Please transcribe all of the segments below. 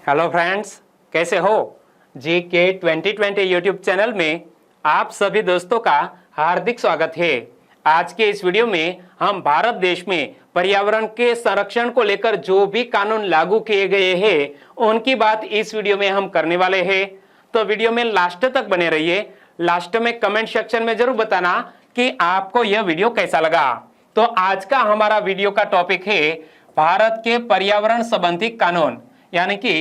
Hello friends, कैसे हो? जी के 2020 यूट्यूब चैनल में आप सभी दोस्तों का हार्दिक स्वागत है। आज के इस वीडियो में हम भारत देश में पर्यावरण के संरक्षण को लेकर जो भी कानून लागू किए गए हैं उनकी बात इस वीडियो में हम करने वाले हैं। तो वीडियो में लास्ट तक बने रहिए। लास्ट में कमेंट सेक्शन में जरूर बताना कि आपको यह वीडियो कैसा लगा। तो आज का हमारा वीडियो का टॉपिक है भारत के पर्यावरण संबंधी कानून, यानी कि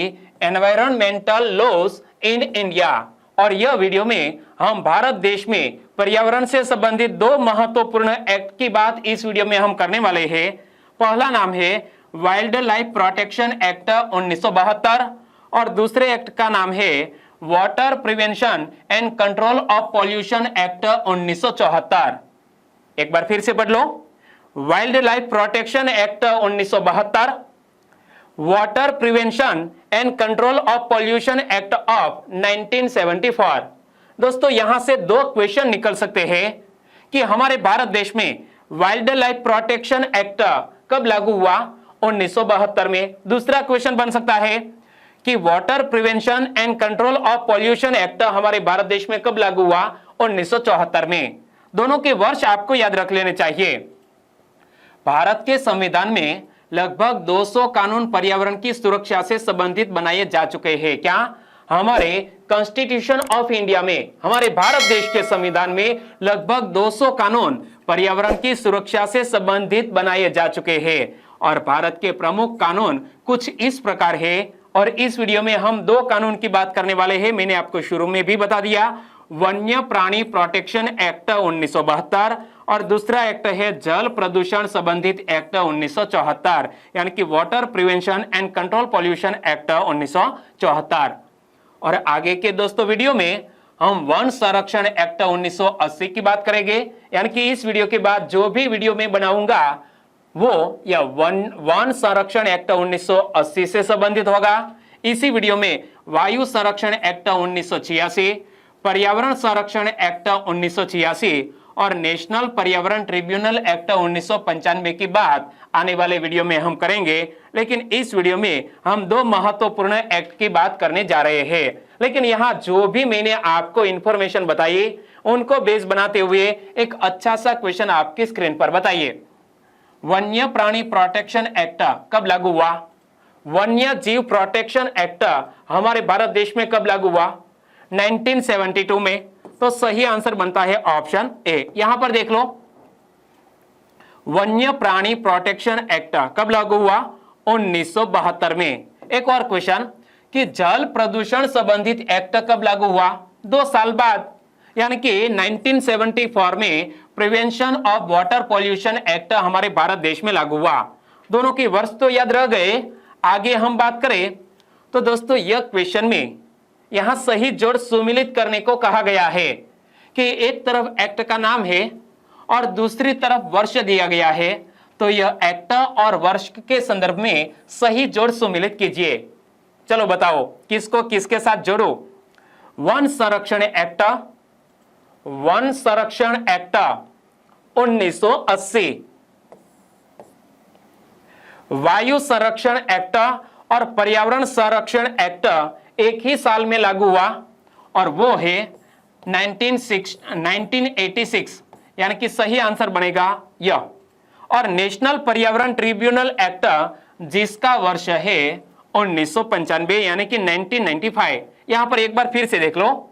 एनवायरमेंटल लॉज इन इंडिया। और यह वीडियो में हम भारत देश में पर्यावरण से संबंधित दो महत्वपूर्ण एक्ट की बात इस वीडियो में हम करने वाले हैं। पहला नाम है वाइल्ड लाइफ प्रोटेक्शन एक्ट 1972 और दूसरे एक्ट का नाम है water prevention and control of pollution act 1974। एक बार फिर से पढ़ लो। Wild life protection act 1972, water prevention and control of pollution act of 1974। दोस्तों, यहां से दो क्वेश्चन निकल सकते हैं कि हमारे भारत देश में वाइल्ड लाइफ प्रोटेक्शन एक्ट कब लागू हुआ? 1972 में। दूसरा क्वेश्चन बन सकता है कि water prevention and control of pollution act हमारे भारत देश में कब लागू हुआ? 1974 में। दोनों के वर्ष आपको याद रख लेने चाहिए। भारत के संविधान में लगभग 200 कानून पर्यावरण की सुरक्षा से संबंधित बनाए जा चुके हैं। क्या? हमारे कॉन्स्टिट्यूशन ऑफ इंडिया में, हमारे भारत देश के संविधान में लगभग 200 कानून पर्यावरण की सुरक्षा से संबंधित बनाए जा चुके हैं। और भारत के प्रमुख कानून कुछ इस प्रकार है और इस वीडियो में हम दो कानून की बात करने वाले हैं। मैंने आपको शुरू में भी बता दिया, वन्य प्राणी प्रोटेक्शन एक्ट 1972 और दूसरा एक्ट है जल प्रदूषण संबंधित एक्ट 1974, यानी कि water prevention and control pollution act 1974। और आगे के दोस्तों वीडियो में हम वन संरक्षण एक्ट 1980 की बात करेंगे, यानी कि इस वीडियो के बाद जो भी वीडियो में बनाऊंगा वो या वन संरक्षण एक्ट 1980 से संबंधित होगा। इसी वीडियो में वायु संरक्षण एक्ट 1986, पर्यावरण संरक्षण एक्ट 1986 और नेशनल पर्यावरण ट्रिब्यूनल एक्ट 1995 की बात आने वाले वीडियो में हम करेंगे। लेकिन इस वीडियो में हम दो महत्वपूर्ण एक्ट की बात करने जा रहे हैं। लेकिन यहाँ जो भी मैंने आपको इंफॉर्मेशन बताई उनको बेस बनाते हुए एक अच्छा सा क्वेश्चन आपकी स्क्रीन पर बताइए। वन्य प्राणी प्रोटेक्शन एक्ट कब लागू हुआ? वन्य जीव प्रोटेक्शन एक्ट हमारे भारत देश में कब लागू हुआ? 1972 में। तो सही आंसर बनता है ऑप्शन ए। यहां पर देख लो, वन्य प्राणी प्रोटेक्शन एक्ट कब लागू हुआ? 1972 में। एक और क्वेश्चन कि जल प्रदूषण संबंधित एक्ट कब लागू हुआ? 2 साल बाद, यानी कि 1974 में prevention of water pollution act हमारे भारत देश में लागू हुआ। दोनों के वर्ष तो याद रह गए। आगे हम बात करें तो दोस्तों यह क्वेश्चन में यहां सही जोड़ सुमिलित करने को कहा गया है कि एक तरफ एक्ट का नाम है और दूसरी तरफ वर्ष दिया गया है। तो यह एक्ट और वर्ष के संदर्भ में सही जोड़ सुमिलित कीजिए। चलो बताओ किसको किसके साथ जोड़ो। वन संरक्षण एक्ट 1980, वायु संरक्षण एक्ट और पर्यावरण संरक्षण एक्ट एक ही साल में लागू हुआ और वो है 1986, यानी कि सही आंसर बनेगा यह। और नेशनल पर्यावरण ट्रिब्यूनल एक्ट जिसका वर्ष है 1995, यानी कि 1995। यहां पर एक बार फिर से देख लो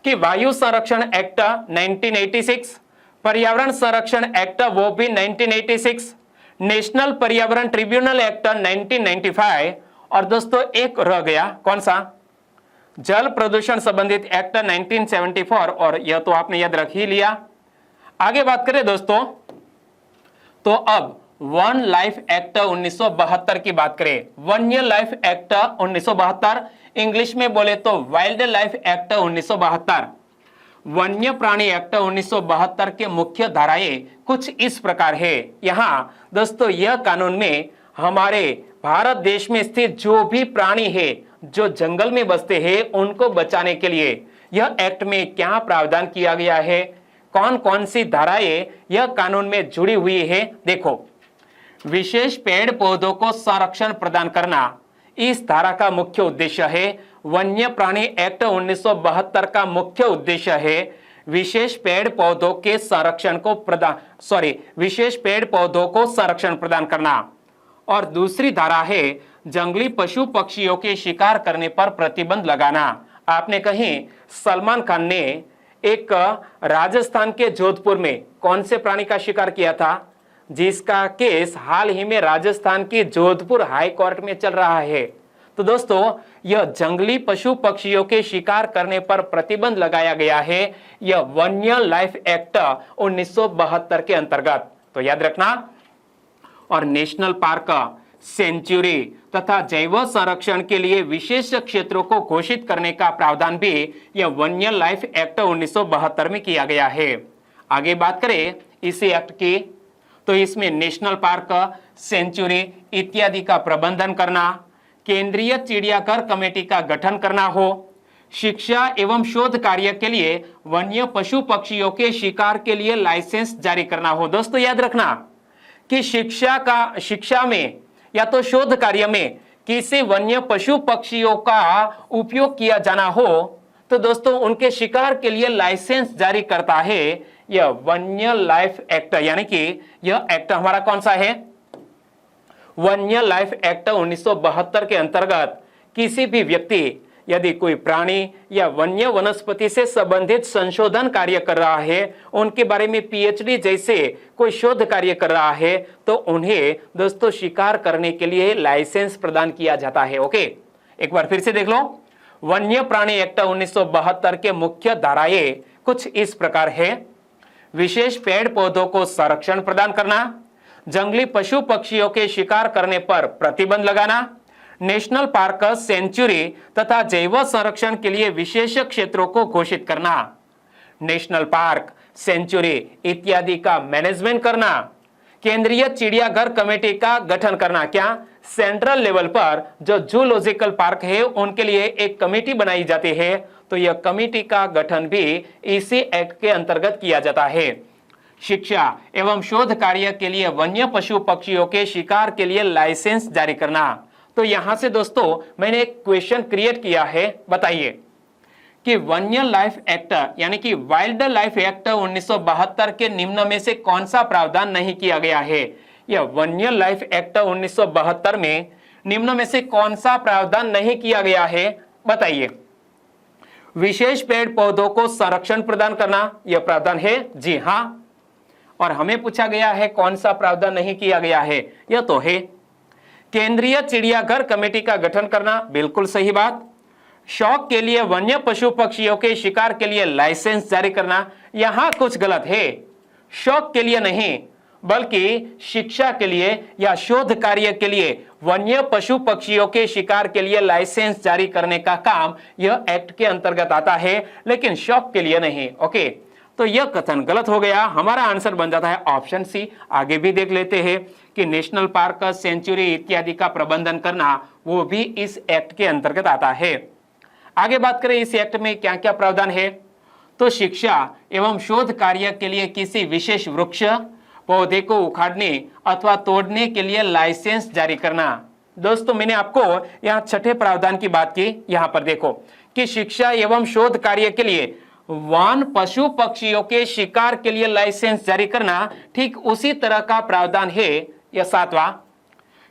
कि वायु संरक्षण एक्ट 1986, पर्यावरण संरक्षण एक्ट वो भी 1986, नेशनल पर्यावरण ट्रिब्यूनल एक्ट 1995 और दोस्तों एक रह गया, कौन सा? जल प्रदूषण संबंधित एक्ट 1974 और यह तो आपने याद रख ही लिया। आगे बात करें दोस्तों तो अब वन लाइफ एक्ट 1972 की बात करें। वन्य लाइफ एक्ट 1972, इंग्लिश में बोले तो वाइल्ड लाइफ एक्ट 1972। वन्य प्राणी एक्ट 1972 के मुख्य धाराएं कुछ इस प्रकार है। यहां दोस्तों यह कानून में हमारे भारत देश में स्थित जो भी प्राणी है जो जंगल में बसते हैं उनको बचाने के लिए यह एक्ट में क्या प्रावधान किया गया है, कौन कौन सी धाराएं यह कानून में जुड़ी हुई है। देखो, विशेष पेड़ पौधों को संरक्षण प्रदान करना, इस धारा का मुख्य उद्देश्य है, वन्य प्राणी एक्ट 1972 का मुख्य उद्देश्य है विशेष पेड़ पौधों के संरक्षण को विशेष पेड़ पौधों को संरक्षण प्रदान करना। और दूसरी धारा है जंगली पशु पक्षियों के शिकार करने पर प्रतिबंध लगाना। आपने कहीं सलमान खान ने एक राजस्थान के जोधपुर में कौन से प्राणी का शिकार किया था, जिसका केस हाल ही में राजस्थान की जोधपुर हाई कोर्ट में चल रहा है। तो दोस्तों, यह जंगली पशु पक्षियों के शिकार करने पर प्रतिबंध लगाया गया है, यह वन्य लाइफ एक्ट 1972 के अंतर्गत, तो याद रखना। और नेशनल पार्क, सेंचुरी तथा जैव संरक्षण के लिए विशेष क्षेत्रों को घोषित करने का प्रावधान भी यह वन्य लाइफ एक्ट 1972 में किया गया है। आगे बात करें इसी एक्ट की, तो इसमें नेशनल पार्क, सेंचुरी इत्यादि का प्रबंधन करना, केंद्रीय चिड़ियाघर कमेटी का गठन करना हो, शिक्षा एवं शोध कार्य के लिए वन्य पशु पक्षियों के शिकार के लिए लाइसेंस जारी करना हो। दोस्तों याद रखना कि शिक्षा में या तो शोध कार्य में किसी वन्य पशु पक्षियों का उपयोग किया जाना हो तो दोस्तों उनके शिकार के लिए लाइसेंस जारी करता है यह वन्य लाइफ एक्ट, यानी कि यह एक्ट हमारा कौन सा है, वन्य लाइफ एक्ट 1972 के अंतर्गत किसी भी व्यक्ति यदि कोई प्राणी या वन्य वनस्पति से संबंधित संशोधन कार्य कर रहा है, उनके बारे में पीएचडी जैसे कोई शोध कार्य कर रहा है, तो उन्हें दोस्तों शिकार करने के लिए लाइसेंस प्रदान किया जाता है। ओके, एक बार फिर से देख लो, वन्य प्राणी एक्ट 1972 के मुख्य धाराएं कुछ इस प्रकार है। विशेष पेड़ पौधों को संरक्षण प्रदान करना, जंगली पशु पक्षियों के शिकार करने पर प्रतिबंध लगाना, नेशनल पार्क, सेंचुरी तथा जैव संरक्षण के लिए विशेष क्षेत्रों को घोषित करना, नेशनल पार्क, सेंचुरी इत्यादि का मैनेजमेंट करना, केंद्रीय चिड़ियाघर कमेटी का गठन करना। क्या सेंट्रल लेवल पर जो जूलॉजिकल पार्क है उनके लिए एक कमेटी बनाई जाती है, तो यह कमेटी का गठन भी इसी एक्ट के अंतर्गत किया जाता है। शिक्षा एवं शोध कार्य के लिए वन्य पशु पक्षियों के शिकार के लिए लाइसेंस जारी करना। तो यहां से दोस्तों मैंने एक क्वेश्चन क्रिएट किया है, बताइए कि वन्य लाइफ एक्ट यानी कि वाइल्ड लाइफ एक्ट 1972 के निम्न में से कौन सा प्रावधान नहीं किया गया है। यह वन्य लाइफ एक्ट 1972 में निम्न में से कौन सा प्रावधान नहीं किया गया है, बताइए। विशेष पेड़ पौधों को संरक्षण प्रदान करना यह प्रावधान है, जी हां। और हमें पूछा गया है कौन सा प्रावधान नहीं किया गया है, यह तो है केंद्रीय चिड़ियाघर कमेटी का गठन करना, बिल्कुल सही बात। शौक के लिए वन्य पशु पक्षियों के शिकार के लिए लाइसेंस जारी करना, यहां कुछ गलत है, शौक के लिए नहीं बल्कि शिक्षा के लिए या शोध कार्य के लिए वन्य पशु पक्षियों के शिकार के लिए लाइसेंस जारी करने का काम यह एक्ट के अंतर्गत आता है, लेकिन शौक के लिए नहीं। ओके, तो यह कथन गलत हो गया, हमारा आंसर बन जाता है ऑप्शन सी। आगे भी देख लेते हैं कि नेशनल पार्क, सेंचुरी इत्यादि का प्रबंधन करना वो भी इस एक्ट के अंतर्गत आता है। आगे बात करें इस एक्ट में क्या क्या प्रावधान है, तो शिक्षा एवं शोध कार्य के लिए किसी विशेष वृक्ष पौधे को उखाड़ने अथवा तोड़ने के लिए लाइसेंस जारी करना। दोस्तों मैंने आपको यहाँ छठे प्रावधान की बात की, यहाँ पर देखो कि शिक्षा एवं शोध कार्य के लिए वन पशु पक्षियों के शिकार के लिए लाइसेंस जारी करना, ठीक उसी तरह का प्रावधान है यह सातवां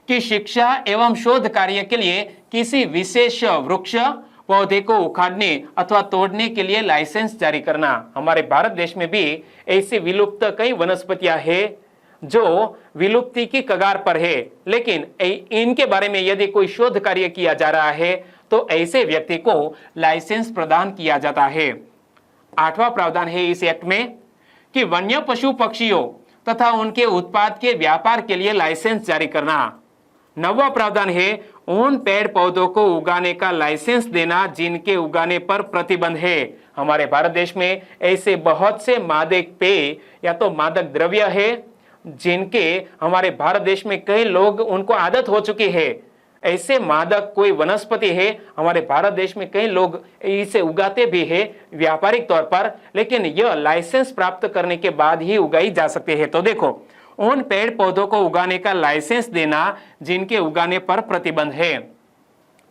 कि शिक्षा एवं शोध कार्य के लिए किसी विशेष वृक्ष पौधे को उखाड़ने अथवा तोड़ने के लिए लाइसेंस जारी करना। हमारे भारत देश में भी ऐसी विलुप्त कई वनस्पतियां हैं जो विलुप्ति की कगार पर है, लेकिन इनके बारे में यदि कोई शोध कार्य किया जा रहा है तो ऐसे व्यक्ति को लाइसेंस प्रदान किया जाता है। आठवां प्रावधान है इस एक्ट में कि वन्य पशु पक्षियों तथा उनके उत्पाद के व्यापार के लिए लाइसेंस जारी करना। नौवां प्रावधान है उन पेड़ पौधों को उगाने का लाइसेंस देना जिनके उगाने पर प्रतिबंध है। हमारे भारत देश में ऐसे बहुत से मादक पेय या तो मादक द्रव्य है जिनके हमारे भारत देश में कई लोग उनको आदत हो चुकी है। ऐसे मादक कोई वनस्पति है, हमारे भारत देश में कई लोग इसे उगाते भी है व्यापारिक तौर पर, लेकिन यह लाइसेंस प्राप्त करने के बाद ही उगाई जा सकती है। तो देखो, उन पेड़ पौधों को उगाने का लाइसेंस देना जिनके उगाने पर प्रतिबंध है।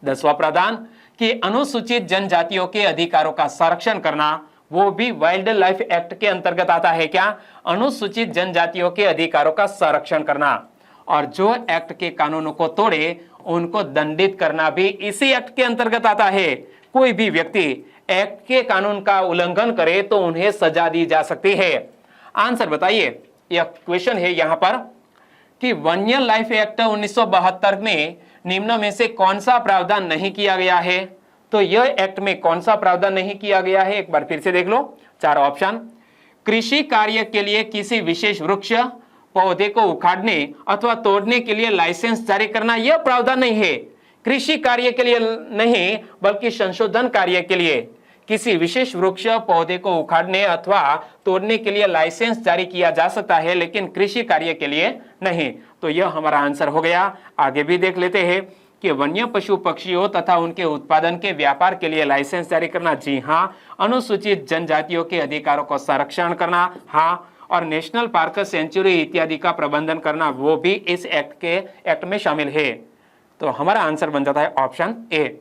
10वां प्रावधान कि अनुसूचित जनजातियों के अधिकारों का संरक्षण करना, वो भी वाइल्ड लाइफ एक्ट के अंतर्गत आता है। क्या? अनुसूचित जनजातियों के अधिकारों का संरक्षण करना, और जो एक्ट के कानूनों को तोड़े उनको दंडित करना भी इसी एक्ट के अंतर्गत आता है। कोई भी व्यक्ति एक्ट के कानून का उल्लंघन करे तो उन्हें सजा दी जा सकती है। आंसर बताइए। यह क्वेश्चन है यहां पर कि वन्य लाइफ एक्ट 1972 में निम्न में से कौन सा प्रावधान नहीं किया गया है? तो यह एक्ट में कौन सा प्रावधान नहीं किया गया है, एक बार फिर से देख लो। 4 ऑप्शन। कृषि कार्य के लिए किसी विशेष वृक्ष पौधे को उखाड़ने अथवा तोड़ने के लिए लाइसेंस जारी करना, यह प्रावधान नहीं है। कृषि कार्य के लिए नहीं, बल्कि संशोधन कार्य के लिए किसी विशेष वृक्ष पौधे को उखाड़ने अथवा तोड़ने के लिए लाइसेंस जारी किया जा सकता है, लेकिन कृषि कार्य के लिए नहीं। तो यह हमारा आंसर हो गया। आगे भी देख लेते हैं कि वन्य पशु पक्षियों तथा उनके उत्पादन के व्यापार के लिए लाइसेंस जारी करना, जी हाँ। अनुसूचित जनजातियों के अधिकारों को संरक्षण करना, हाँ। और नेशनल पार्क, सेंचुरी इत्यादि का प्रबंधन करना, वो भी इस एक्ट में शामिल है। तो हमारा आंसर बन जाता है ऑप्शन ए।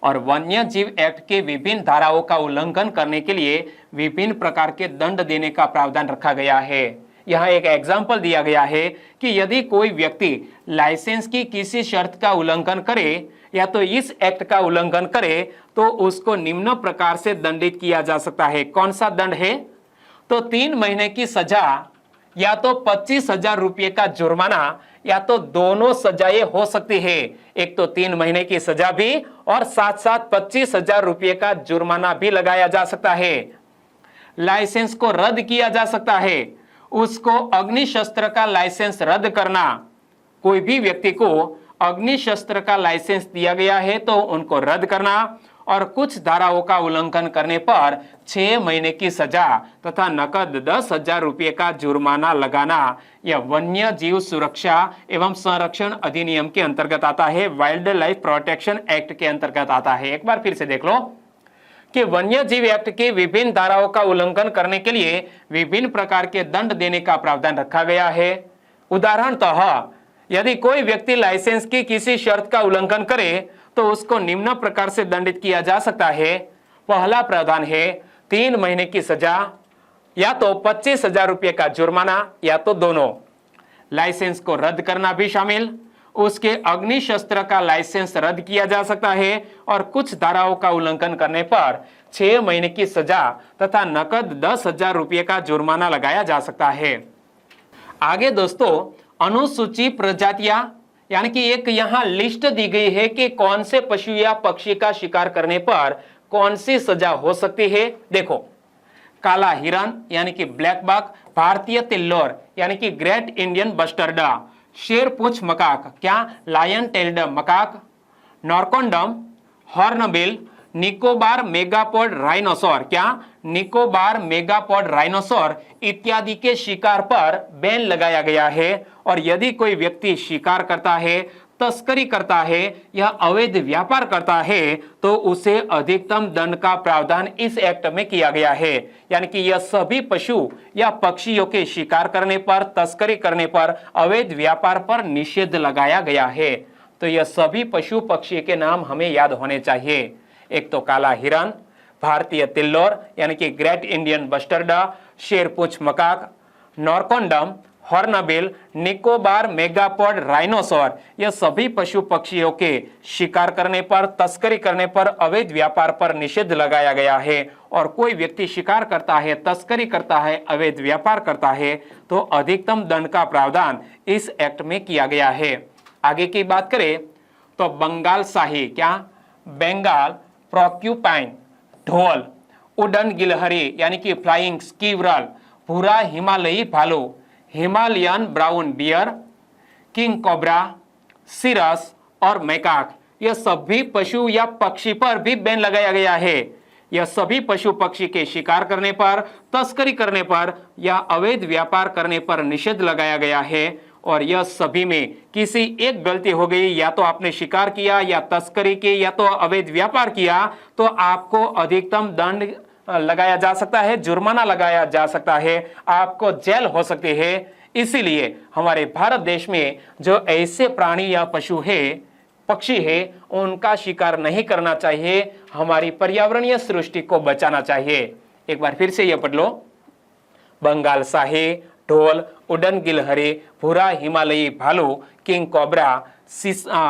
और वन्य जीव एक्ट के विभिन्न धाराओं का उल्लंघन करने के लिए विभिन्न प्रकार के दंड देने का प्रावधान रखा गया है। यहाँ एक एग्जाम्पल दिया गया है कि यदि कोई व्यक्ति लाइसेंस की किसी शर्त का उल्लंघन करे या तो इस एक्ट का उल्लंघन करे तो उसको निम्न प्रकार से दंडित किया जा सकता है। कौन सा दंड है? तो 3 महीने की सजा, या तो 25,000 रुपये का जुर्माना, या तो दोनों सजाएं हो सकती है। एक तो 3 महीने की सजा भी और साथ साथ 25,000 रुपये का जुर्माना भी लगाया जा सकता है। लाइसेंस को रद्द किया जा सकता है। उसको अग्निशस्त्र का लाइसेंस रद्द करना, कोई भी व्यक्ति को अग्निशस्त्र का लाइसेंस दिया गया है तो उनको रद्द करना, और कुछ धाराओं का उल्लंघन करने पर 6 महीने की सजा तथा नकद 10,000 रुपये का जुर्माना लगाना, यह वन्य जीव सुरक्षा एवं संरक्षण अधिनियम के अंतर्गत आता है, वाइल्ड लाइफ प्रोटेक्शन एक्ट के अंतर्गत आता है। एक बार फिर से देख लो कि वन्य जीव एक्ट के विभिन्न धाराओं का उल्लंघन करने के लिए विभिन्न प्रकार के दंड देने का प्रावधान रखा गया है। उदाहरणतः यदि कोई व्यक्ति लाइसेंस की किसी शर्त का उल्लंघन करे तो उसको निम्न प्रकार से दंडित किया जा सकता है। पहला प्रावधान है 3 महीने की सजा, या तो 25,000 रुपये का जुर्माना, या तो दोनों। लाइसेंस को रद्द करना भी शामिल, उसके अग्निशस्त्र का लाइसेंस रद्द किया जा सकता है, और कुछ धाराओं का उल्लंघन करने पर 6 महीने की सजा तथा नकद 10,000 रुपये का जुर्माना लगाया जा सकता है। आगे दोस्तों, अनुसूचित प्रजातियां, यानी कि एक यहां लिस्ट दी गई है कि कौन से पशु या पक्षी का शिकार करने पर कौन सी सजा हो सकती है। देखो, काला हिरन यानी कि ब्लैक बक, भारतीय तिल्लोर यानी कि ग्रेट इंडियन बस्टर्ड, शेरपूंछ मकाक, क्या lion tailed macaque, Narcondam, hornbill, Nicobar megapode rhinoceros, क्या निकोबार मेगापोड राइनोसोर इत्यादि के शिकार पर बैन लगाया गया है। और यदि कोई व्यक्ति शिकार करता है, तस्करी करता है या अवैध व्यापार करता है तो उसे अधिकतम दंड का प्रावधान इस एक्ट में किया गया है। यानी कि यह सभी पशु या पक्षियों के शिकार करने पर, तस्करी करने पर, अवैध व्यापार पर निषेध लगाया गया है। तो यह सभी पशु पक्षी के नाम हमें याद होने चाहिए। एक तो काला हिरन, भारतीय तिल्लोर यानी कि ग्रेट इंडियन बस्टर्ड, शेरपूंछ macaque, Narcondam, hornbill, Nicobar megapode rhinoceros, यह सभी पशु पक्षियों के शिकार करने पर, तस्करी करने पर, अवैध व्यापार पर निषेध लगाया गया है। और कोई व्यक्ति शिकार करता है, तस्करी करता है, अवैध व्यापार करता है तो अधिकतम दंड का प्रावधान इस एक्ट में किया गया है। आगे की बात करें तो बंगाल शाही, क्या बंगाल प्रोक्यूपाइन, ढोल, उड़न गिलहरी यानी कि फ्लाइंग स्क्विरल, भूरा हिमालयी भालू, Himalayan brown bear, king cobra, सिरस और मैकाक, यह सभी पशु या पक्षी पर भी बैन लगाया गया है। यह सभी पशु पक्षी के शिकार करने पर, तस्करी करने पर या अवैध व्यापार करने पर निषेध लगाया गया है। और यह सभी में किसी एक गलती हो गई, या तो आपने शिकार किया या तस्करी की या तो अवैध व्यापार किया, तो आपको अधिकतम दंड लगाया जा सकता है, जुर्माना लगाया जा सकता है, आपको जेल हो सकती है। इसीलिए हमारे भारत देश में जो ऐसे प्राणी या पशु है पक्षी है उनका शिकार नहीं करना चाहिए, हमारी पर्यावरणीय सृष्टि को बचाना चाहिए। एक बार फिर से यह पढ़ लो। बंगाल शाही, ढोल, उड़न गिलहरी, भूरा हिमालयी भालू, किंग कोबरा,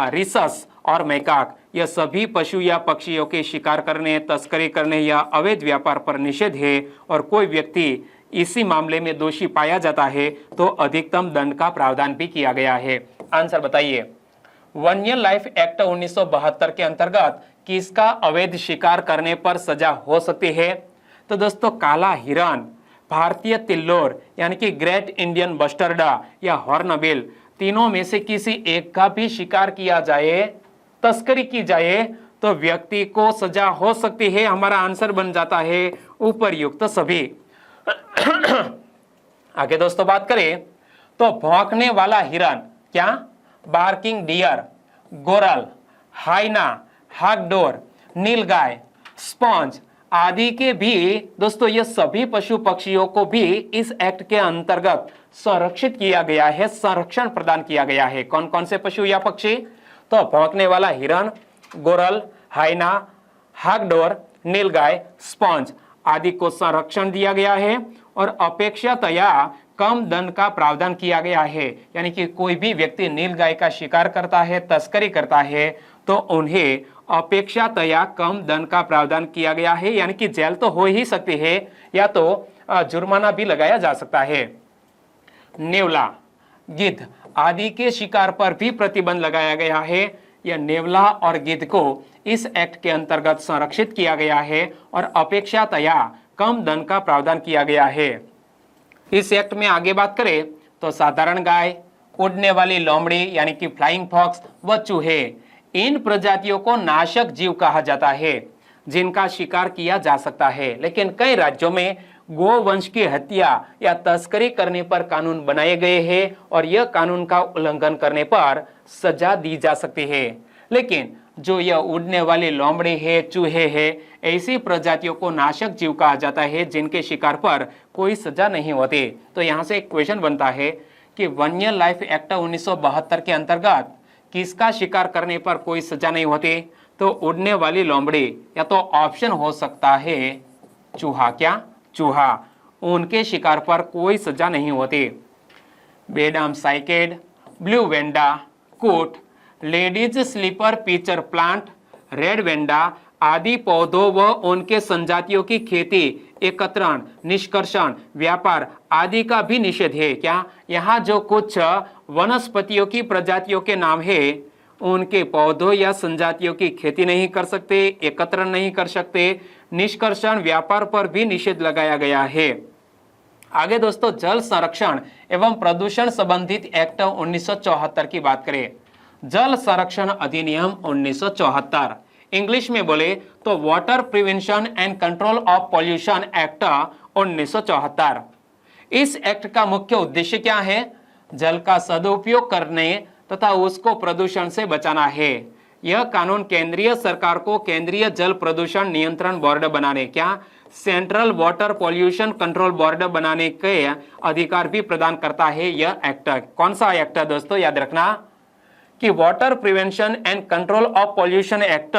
रिसस और मैकाक, यह सभी पशु या पक्षियों के शिकार करने, तस्करी करने या अवैध व्यापार पर निषेध है और कोई व्यक्ति इसी मामले में दोषी पाया जाता है तो अधिकतम दंड का प्रावधान भी किया गया है। आंसर बताइए। वन्य लाइफ एक्ट 1972 के अंतर्गत किसका अवैध शिकार करने पर सजा हो सकती है? तो दोस्तों काला हिरण, भारतीय तिल्लोर यानी कि ग्रेट इंडियन बस्टर्डा या हॉर्नबिल, तीनों में से किसी एक का भी शिकार किया जाए, तस्करी की जाए तो व्यक्ति को सजा हो सकती है। हमारा आंसर बन जाता है उपरयुक्त सभी। आगे दोस्तों बात करें तो भौंकने वाला हिरन क्या? बार्किंग डियर, गोरल, हाइना, हागडोर, नीलगाय, स्पॉन्ज आदि के भी दोस्तों ये सभी पशु पक्षियों को भी इस एक्ट के अंतर्गत संरक्षित किया गया है, संरक्षण प्रदान किया गया है। कौन कौन से पशु या पक्षी? तो भौंकने वाला हिरन, गोरल, हाइना, हागडोर, नीलगाय, स्पॉन्ज आदि को संरक्षण दिया गया है और अपेक्षातया कम दंड का प्रावधान किया गया है। यानी कि कोई भी व्यक्ति नीलगाय का शिकार करता है, तस्करी करता है तो उन्हें अपेक्षातया कम दंड का प्रावधान किया गया है, यानी कि जेल तो हो ही सकती है या तो जुर्माना भी लगाया जा सकता है। नेवला, गिद्ध आदि के शिकार पर भी प्रतिबंध लगाया गया है। यह नेवला और गिद्ध को इस एक्ट के अंतर्गत संरक्षित किया गया है और अपेक्षातया कम दंड का प्रावधान किया गया है। इस एक्ट में आगे बात करें तो साधारण गाय, उड़ने वाली लोमड़ी यानी कि फ्लाइंग फॉक्स व चूहे, इन प्रजातियों को नाशक जीव कहा जाता है जिनका शिकार किया जा सकता है। लेकिन कई राज्यों में गोवंश की हत्या या तस्करी करने पर कानून बनाए गए हैं और यह कानून का उल्लंघन करने पर सजा दी जा सकती है। लेकिन जो यह उड़ने वाली लोमड़ी है, चूहे है, ऐसी प्रजातियों को नाशक जीव कहा जाता है जिनके शिकार पर कोई सजा नहीं होती। तो यहाँ से एक क्वेश्चन बनता है कि वन्य लाइफ एक्ट 1972 के अंतर्गत किसका शिकार करने पर कोई सजा नहीं होती? तो उड़ने वाली लोमड़ी या तो ऑप्शन हो सकता है चूहा। क्या? चूहा, उनके शिकार पर कोई सजा नहीं होती। बेडम साइकेड, ब्लू वेंडा, कूट, ladies slipper pitcher plant, red vanda आदि पौधों व उनके संजातियों की खेती, एकत्रण, निष्कर्षण, व्यापार आदि का भी निषेध है। क्या? यहाँ जो कुछ वनस्पतियों की प्रजातियों के नाम है उनके पौधों या संजातियों की खेती नहीं कर सकते, एकत्रण नहीं कर सकते, निष्कर्षण, व्यापार पर भी निषेध लगाया गया है। आगे दोस्तों जल संरक्षण एवं प्रदूषण संबंधित एक्ट 1974 की बात करें। जल संरक्षण अधिनियम 1974, इंग्लिश में बोले तो water prevention and control of pollution act 1974। इस एक्ट का मुख्य उद्देश्य क्या है? जल का सदुपयोग करने तथा उसको प्रदूषण से बचाना है। यह कानून केंद्रीय सरकार को केंद्रीय जल प्रदूषण नियंत्रण बोर्ड बनाने, क्या? Central water pollution control board बनाने के अधिकार भी प्रदान करता है। यह एक्ट कौन सा एक्ट है दोस्तों? याद रखना कि water prevention and control of pollution act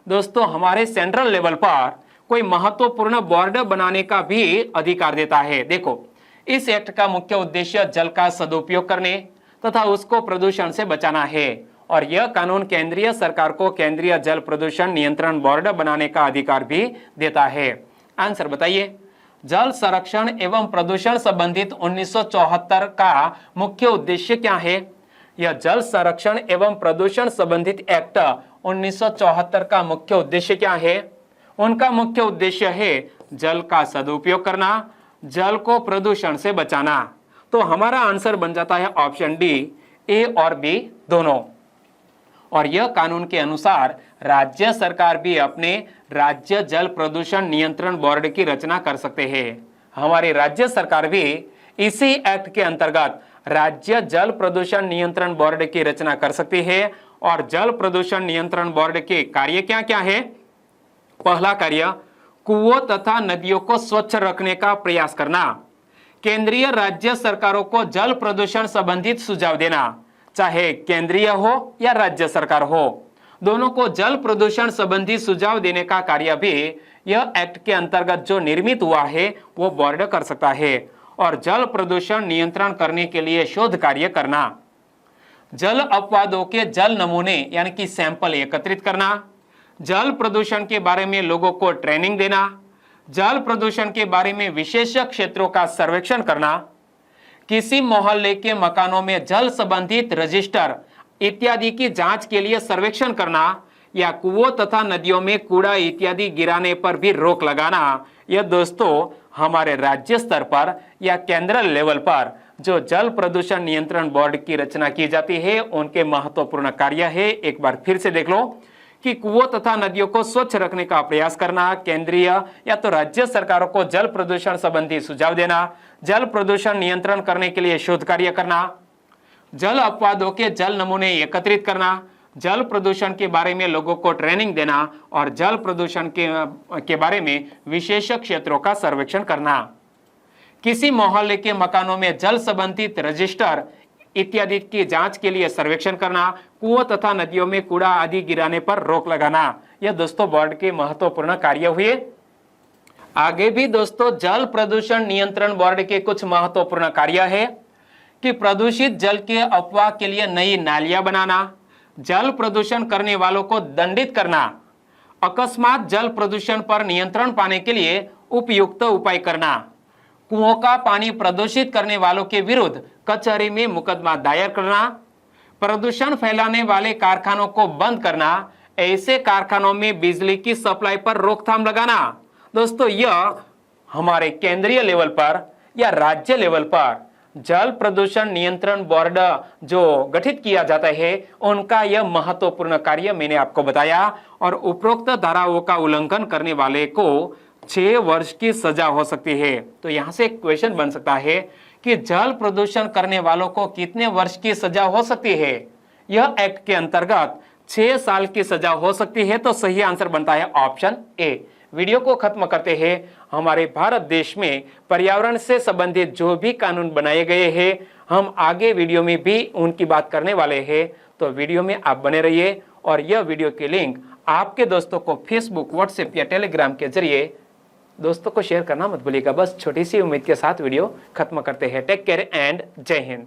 दोस्तों हमारे सेंट्रल लेवल पर कोई महत्वपूर्ण बोर्ड बनाने का भी अधिकार देता है। देखो, इस एक्ट का मुख्य उद्देश्य जल का सदुपयोग करने तथा उसको प्रदूषण से बचाना है और यह कानून केंद्रीय सरकार को केंद्रीय जल प्रदूषण नियंत्रण बोर्ड बनाने का अधिकार भी देता है। आंसर बताइए। जल संरक्षण एवं प्रदूषण संबंधित 1974 का मुख्य उद्देश्य क्या है? यह जल संरक्षण एवं प्रदूषण संबंधित एक्ट 1974 का मुख्य उद्देश्य क्या है? उनका मुख्य उद्देश्य है जल का सदुपयोग करना, जल को प्रदूषण से बचाना। तो हमारा आंसर बन जाता है ऑप्शन डी, ए और बी दोनों। और यह कानून के अनुसार राज्य सरकार भी अपने राज्य जल प्रदूषण नियंत्रण बोर्ड की रचना कर सकते हैं। हमारी राज्य सरकार भी इसी एक्ट के अंतर्गत राज्य जल प्रदूषण नियंत्रण बोर्ड की रचना कर सकती है। और जल प्रदूषण नियंत्रण बोर्ड के कार्य क्या क्या है? पहला कार्य, कुओं तथा नदियों को स्वच्छ रखने का प्रयास करना, केंद्रीय राज्य सरकारों को जल प्रदूषण संबंधित सुझाव देना, चाहे केंद्रीय हो या राज्य सरकार हो, दोनों को जल प्रदूषण संबंधी सुझाव देने का कार्य भी यह एक्ट के अंतर्गत जो निर्मित हुआ है वो बोर्ड कर सकता है। और जल प्रदूषण नियंत्रण करने के लिए शोध कार्य करना, जल अपवादों के जल नमूने यानी कि सैंपल एकत्रित करना, जल प्रदूषण के बारे में लोगों को ट्रेनिंग देना, जल प्रदूषण के बारे में विशेष क्षेत्रों का सर्वेक्षण करना, किसी मोहल्ले के मकानों में जल संबंधित रजिस्टर इत्यादि की जांच के लिए सर्वेक्षण करना, या कुओं तथा नदियों में कूड़ा इत्यादि गिराने पर भी रोक लगाना। यह दोस्तों हमारे राज्य स्तर पर या केंद्र लेवल पर जो जल प्रदूषण नियंत्रण बोर्ड की रचना की जाती है उनके महत्वपूर्ण कार्य है। एक बार फिर से देख लो कि कुओं तथा नदियों को स्वच्छ रखने का प्रयास करना, केंद्रीय या तो राज्य सरकारों को जल प्रदूषण संबंधी सुझाव देना, जल प्रदूषण नियंत्रण करने के लिए शोध कार्य करना, जल अपवादों के जल नमूने एकत्रित करना, जल प्रदूषण के बारे में लोगों को ट्रेनिंग देना और जल प्रदूषण के बारे में विशेष क्षेत्रों का सर्वेक्षण करना, किसी मोहल्ले के मकानों में जल संबंधित रजिस्टर इत्यादि की जांच के लिए सर्वेक्षण करना, कुओं तथा नदियों में कूड़ा आदि गिराने पर रोक लगाना। यह दोस्तों बोर्ड के महत्वपूर्ण कार्य हुए। आगे भी दोस्तों जल प्रदूषण नियंत्रण बोर्ड के कुछ महत्वपूर्ण कार्य है कि प्रदूषित जल के अपवाह के लिए नई नालियां बनाना, जल प्रदूषण करने वालों को दंडित करना, अकस्मात जल प्रदूषण पर नियंत्रण पाने के लिए उपयुक्त उपाय करना, कुओं का पानी प्रदूषित करने वालों के विरुद्ध कचहरी में मुकदमा दायर करना, प्रदूषण फैलाने वाले कारखानों को बंद करना, ऐसे कारखानों में बिजली की सप्लाई पर रोकथाम लगाना। दोस्तों यह हमारे केंद्रीय लेवल पर या राज्य लेवल पर जल प्रदूषण नियंत्रण बोर्ड जो गठित किया जाता है उनका यह महत्वपूर्ण कार्य मैंने आपको बताया। और उपरोक्त धाराओं का उल्लंघन करने वाले को 6 वर्ष की सजा हो सकती है। तो यहां से एक क्वेश्चन बन सकता है कि जल प्रदूषण करने वालों को कितने वर्ष की सजा हो सकती है? यह एक्ट के अंतर्गत 6 साल की सजा हो सकती है। तो सही आंसर बनता है ऑप्शन ए। वीडियो को खत्म करते हैं। हमारे भारत देश में पर्यावरण से संबंधित जो भी कानून बनाए गए हैं हम आगे वीडियो में भी उनकी बात करने वाले हैं। तो वीडियो में आप बने रहिए और यह वीडियो की लिंक आपके दोस्तों को फेसबुक, व्हाट्सएप या टेलीग्राम के जरिए दोस्तों को शेयर करना मत भूलिएगा। बस छोटी सी उम्मीद के साथ वीडियो खत्म करते हैं। टेक केयर एंड जय हिंद।